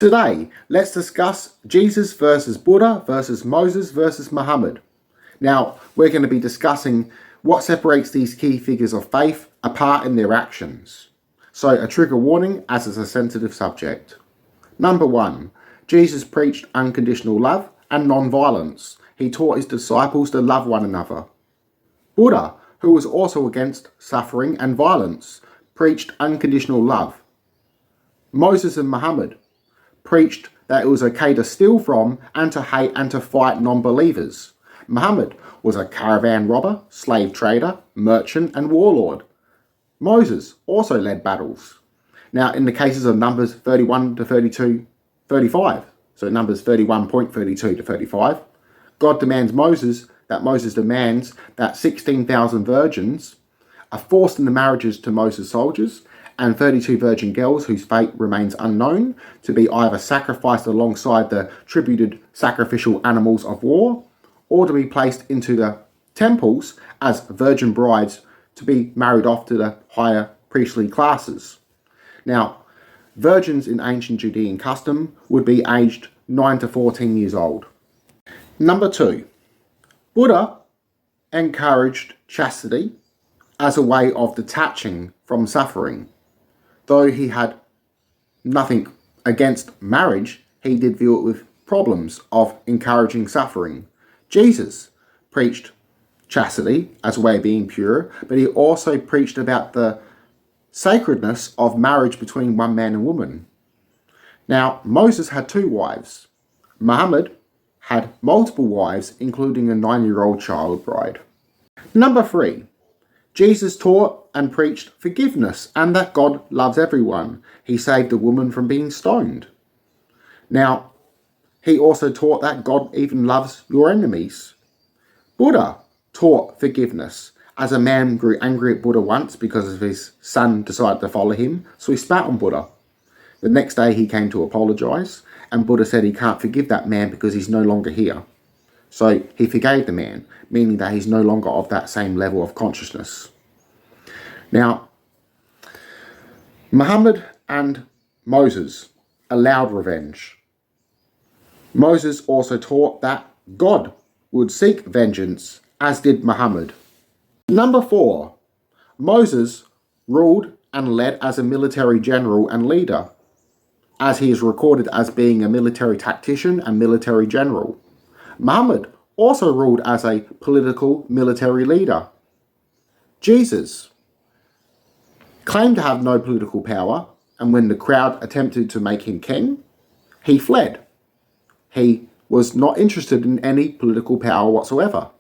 Today, let's discuss Jesus versus Buddha versus Moses versus Muhammad. Now, we're going to be discussing what separates these key figures of faith apart in their actions. So, a trigger warning as it's a sensitive subject. Number 1. Jesus preached unconditional love and non-violence. He taught his disciples to love one another. Buddha, who was also against suffering and violence, preached unconditional love. Moses and Muhammad preached that it was okay to steal from and to hate and to fight non-believers. Muhammad was a caravan robber, slave trader, merchant and warlord. Moses also led battles. Now, in the cases of Numbers 31 to 32, 35, so Numbers 31.32 to 35, God demands Moses demands that 16,000 virgins are forced into marriages to Moses' soldiers, and 32 virgin girls whose fate remains unknown to be either sacrificed alongside the tributed sacrificial animals of war, or to be placed into the temples as virgin brides to be married off to the higher priestly classes. Now, virgins in ancient Judean custom would be aged 9 to 14 years old. Number 2. Buddha encouraged chastity as a way of detaching from suffering. Though he had nothing against marriage, he did view it with problems of encouraging suffering. Jesus preached chastity as a way of being pure, but he also preached about the sacredness of marriage between one man and woman. Now, Moses had 2 wives. Muhammad had multiple wives, including a 9-year-old child bride. Number 3. Jesus taught and preached forgiveness and that God loves everyone. He saved a woman from being stoned. Now, he also taught that God even loves your enemies. Buddha taught forgiveness, as a man grew angry at Buddha once because of his son decided to follow him, so he spat on Buddha. The next day he came to apologize, and Buddha said he can't forgive that man because he's no longer here. So he forgave the man, meaning that he's no longer of that same level of consciousness. Now, Muhammad and Moses allowed revenge. Moses also taught that God would seek vengeance, as did Muhammad. Number 4. Moses ruled and led as a military general and leader, as he is recorded as being a military tactician and military general. Muhammad also ruled as a political military leader. Jesus claimed to have no political power, and when the crowd attempted to make him king, he fled. He was not interested in any political power whatsoever.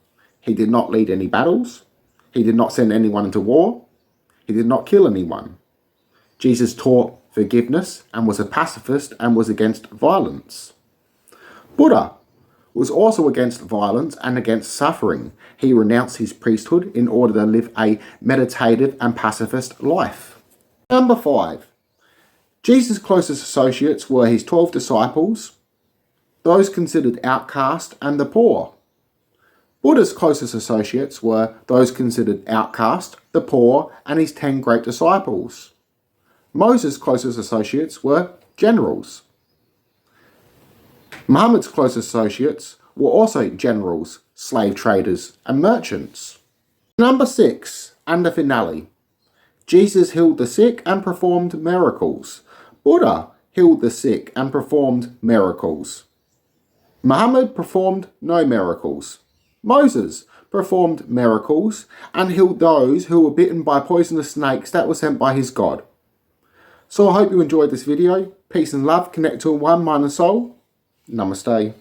He did not lead any battles. He did not send anyone into war. He did not kill anyone. Jesus taught forgiveness and was a pacifist and was against violence. Buddha was also against violence and against suffering. He renounced his priesthood in order to live a meditative and pacifist life. Number 5. Jesus' closest associates were his 12 disciples, those considered outcast, and the poor. Buddha's closest associates were those considered outcast, the poor, and his 10 great disciples. Moses' closest associates were generals. Muhammad's closest associates were also generals, slave traders, and merchants. Number 6, and the finale. Jesus healed the sick and performed miracles. Buddha healed the sick and performed miracles. Muhammad performed no miracles. Moses performed miracles and healed those who were bitten by poisonous snakes that were sent by his God. So I hope you enjoyed this video. Peace and love. Connect to one mind and soul. Namaste.